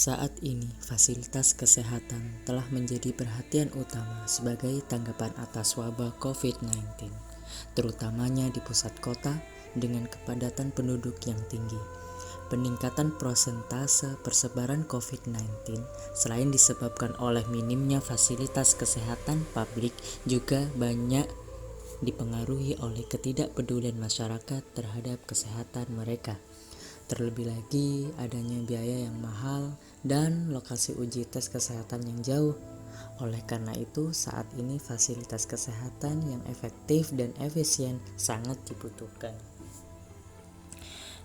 Saat ini, fasilitas kesehatan telah menjadi perhatian utama sebagai tanggapan atas wabah COVID-19, terutamanya di pusat kota dengan kepadatan penduduk yang tinggi. Peningkatan persentase persebaran COVID-19 selain disebabkan oleh minimnya fasilitas kesehatan publik juga banyak dipengaruhi oleh ketidakpedulian masyarakat terhadap kesehatan mereka. Terlebih lagi adanya biaya yang mahal dan lokasi uji tes kesehatan yang jauh. Oleh karena itu, saat ini fasilitas kesehatan yang efektif dan efisien sangat dibutuhkan.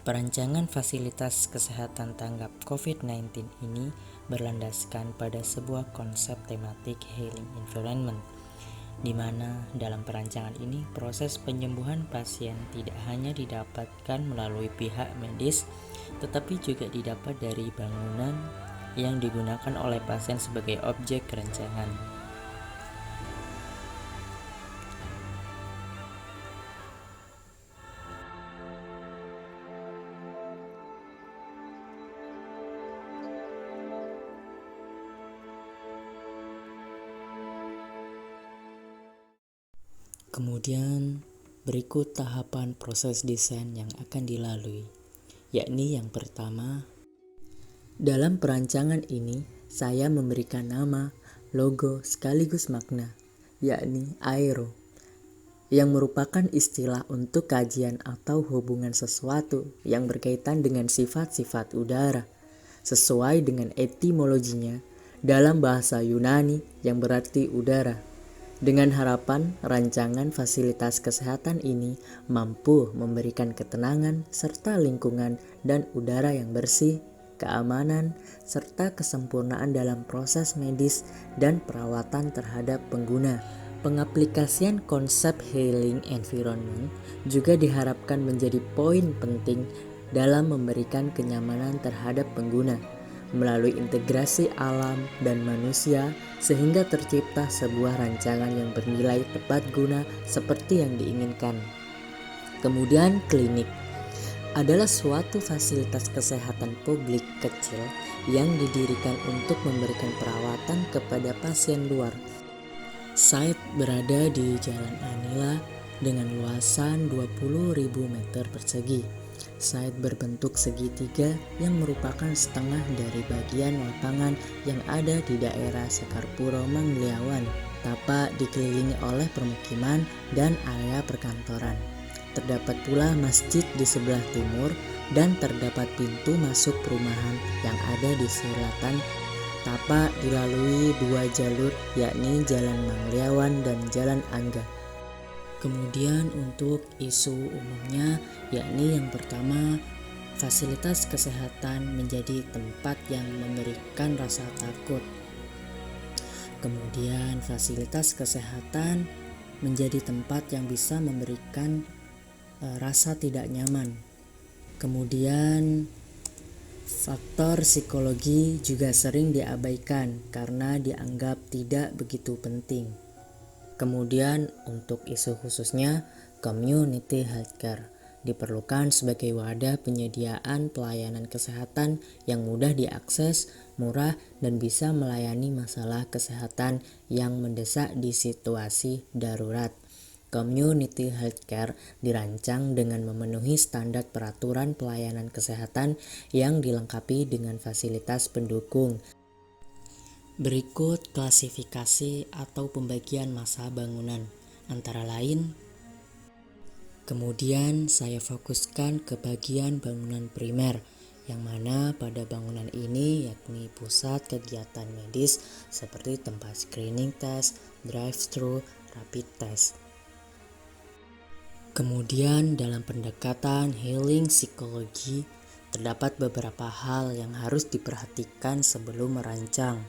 Perancangan fasilitas kesehatan tanggap COVID-19 ini berlandaskan pada sebuah konsep tematik healing environment, di mana dalam perancangan ini proses penyembuhan pasien tidak hanya didapatkan melalui pihak medis, tetapi juga didapat dari bangunan yang digunakan oleh pasien sebagai objek rancangan. Kemudian berikut tahapan proses desain yang akan dilalui, yakni yang pertama, dalam perancangan ini saya memberikan nama, logo sekaligus makna, yakni aero, yang merupakan istilah untuk kajian atau hubungan sesuatu yang berkaitan dengan sifat-sifat udara, sesuai dengan etimologinya dalam bahasa Yunani yang berarti udara. Dengan harapan rancangan fasilitas kesehatan ini mampu memberikan ketenangan serta lingkungan dan udara yang bersih, keamanan, serta kesempurnaan dalam proses medis dan perawatan terhadap pengguna. Pengaplikasian konsep healing environment juga diharapkan menjadi poin penting dalam memberikan kenyamanan terhadap pengguna melalui integrasi alam dan manusia sehingga tercipta sebuah rancangan yang bernilai tepat guna seperti yang diinginkan. Kemudian klinik adalah suatu fasilitas kesehatan publik kecil yang didirikan untuk memberikan perawatan kepada pasien luar. Site berada di Jalan Anila dengan luasan 20.000 meter persegi. Site berbentuk segitiga yang merupakan setengah dari bagian lapangan yang ada di daerah Sekarpuro Mangliawan. Tapak dikelilingi oleh permukiman dan area perkantoran. Terdapat pula masjid di sebelah timur dan terdapat pintu masuk perumahan yang ada di selatan. Tapak dilalui dua jalur, yakni Jalan Mangliawan dan Jalan Angga. Kemudian untuk isu umumnya, yakni yang pertama, fasilitas kesehatan menjadi tempat yang memberikan rasa takut. Kemudian fasilitas kesehatan menjadi tempat yang bisa memberikan rasa tidak nyaman. Kemudian faktor psikologi juga sering diabaikan karena dianggap tidak begitu penting. Kemudian untuk isu khususnya, community healthcare diperlukan sebagai wadah penyediaan pelayanan kesehatan yang mudah diakses, murah, dan bisa melayani masalah kesehatan yang mendesak di situasi darurat. Community healthcare dirancang dengan memenuhi standar peraturan pelayanan kesehatan yang dilengkapi dengan fasilitas pendukung. Berikut klasifikasi atau pembagian masa bangunan, antara lain. Kemudian saya fokuskan ke bagian bangunan primer, yang mana pada bangunan ini yakni pusat kegiatan medis seperti tempat screening test, drive-thru, rapid test. Kemudian dalam pendekatan healing psikologi, terdapat beberapa hal yang harus diperhatikan sebelum merancang,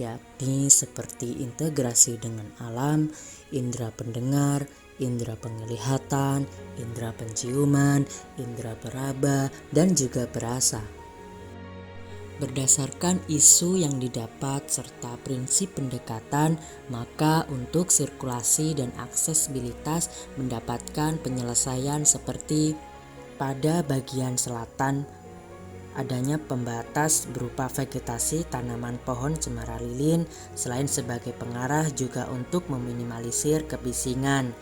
yakni seperti integrasi dengan alam, indera pendengar, indera penglihatan, indera penciuman, indera peraba, dan juga perasa. Berdasarkan isu yang didapat serta prinsip pendekatan, maka untuk sirkulasi dan aksesibilitas mendapatkan penyelesaian seperti pada bagian selatan adanya pembatas berupa vegetasi tanaman pohon cemara lilin, selain sebagai pengarah juga untuk meminimalisir kebisingan.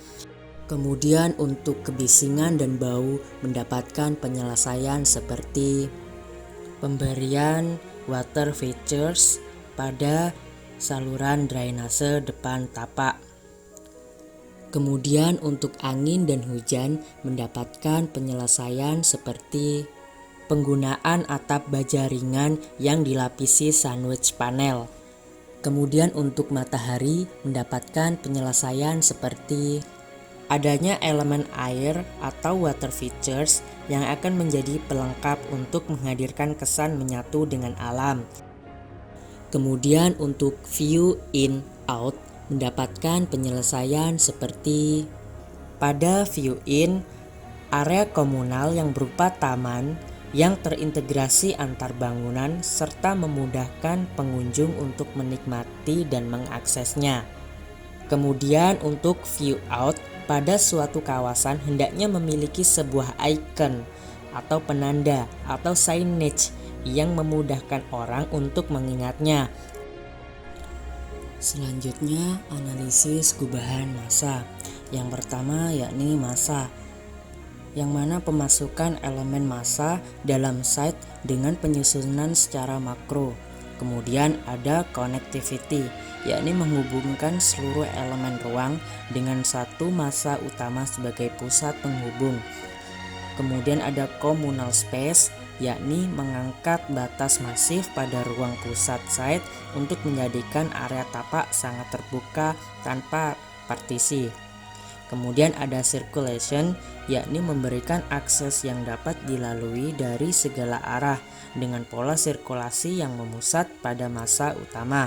Kemudian untuk kebisingan dan bau mendapatkan penyelesaian seperti pemberian water features pada saluran drainase depan tapak. Kemudian untuk angin dan hujan mendapatkan penyelesaian seperti penggunaan atap baja ringan yang dilapisi sandwich panel. Kemudian untuk matahari mendapatkan penyelesaian seperti adanya elemen air atau water features yang akan menjadi pelengkap untuk menghadirkan kesan menyatu dengan alam. Kemudian untuk view in out mendapatkan penyelesaian seperti pada view in, area komunal yang berupa taman yang terintegrasi antar bangunan serta memudahkan pengunjung untuk menikmati dan mengaksesnya. Kemudian untuk view out, pada suatu kawasan hendaknya memiliki sebuah icon atau penanda atau signage yang memudahkan orang untuk mengingatnya. Selanjutnya analisis gubahan massa. Yang pertama yakni massa, yang mana pemasukan elemen massa dalam site dengan penyusunan secara makro. Kemudian ada connectivity, yakni menghubungkan seluruh elemen ruang dengan satu massa utama sebagai pusat penghubung. Kemudian ada communal space, yakni mengangkat batas masif pada ruang pusat site untuk menjadikan area tapak sangat terbuka tanpa partisi. Kemudian ada circulation, yakni memberikan akses yang dapat dilalui dari segala arah dengan pola sirkulasi yang memusat pada massa utama.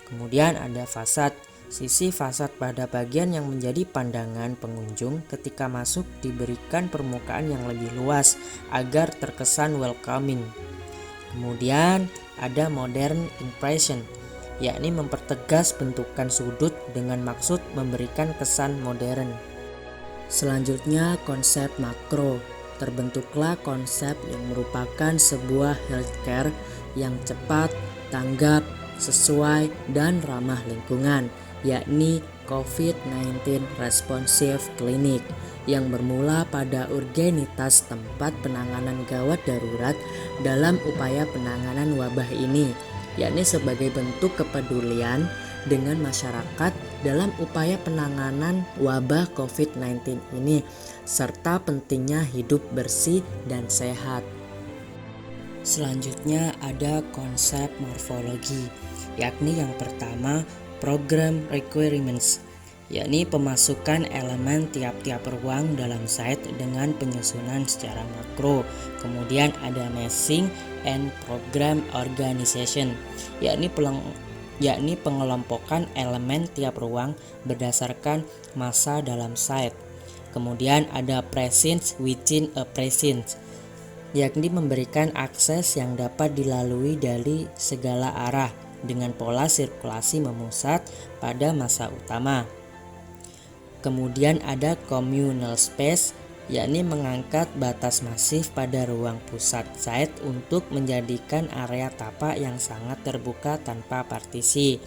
Kemudian ada fasad. Sisi fasad pada bagian yang menjadi pandangan pengunjung ketika masuk diberikan permukaan yang lebih luas agar terkesan welcoming. Kemudian ada modern impression, yakni mempertegas bentukan sudut dengan maksud memberikan kesan modern. Selanjutnya konsep makro. Terbentuklah konsep yang merupakan sebuah healthcare yang cepat, tanggap, sesuai, dan ramah lingkungan, yakni COVID-19 Responsive Clinic yang bermula pada urgenitas tempat penanganan gawat darurat dalam upaya penanganan wabah ini, yakni sebagai bentuk kepedulian dengan masyarakat dalam upaya penanganan wabah COVID-19 ini, serta pentingnya hidup bersih dan sehat. Selanjutnya ada konsep morfologi, yakni yang pertama program requirements, yakni pemasukan elemen tiap-tiap ruang dalam site dengan penyusunan secara makro. Kemudian ada massing and program organization, yakni pengelompokan elemen tiap ruang berdasarkan massa dalam site. Kemudian ada presence within a presence, yakni memberikan akses yang dapat dilalui dari segala arah dengan pola sirkulasi memusat pada massa utama. Kemudian ada communal space, yakni mengangkat batas masif pada ruang pusat site untuk menjadikan area tapak yang sangat terbuka tanpa partisi.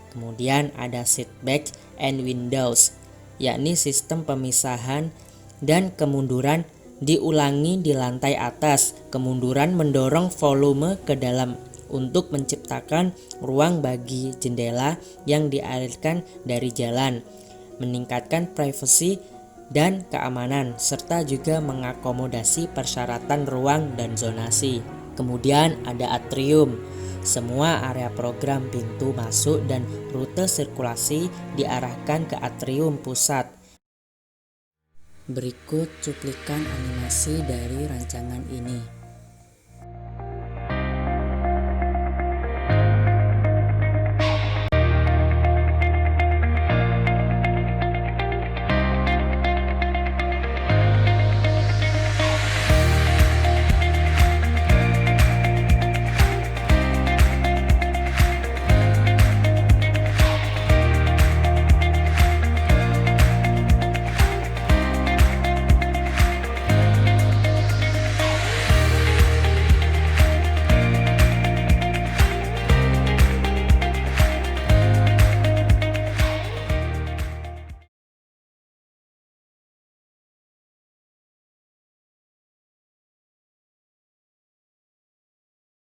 Kemudian ada seatback and windows, yakni sistem pemisahan dan kemunduran diulangi di lantai atas. Kemunduran mendorong volume ke dalam untuk menciptakan ruang bagi jendela yang dialirkan dari jalan, meningkatkan privasi dan keamanan, serta juga mengakomodasi persyaratan ruang dan zonasi. Kemudian ada atrium. Semua area program pintu masuk dan rute sirkulasi diarahkan ke atrium pusat. Berikut cuplikan animasi dari rancangan ini.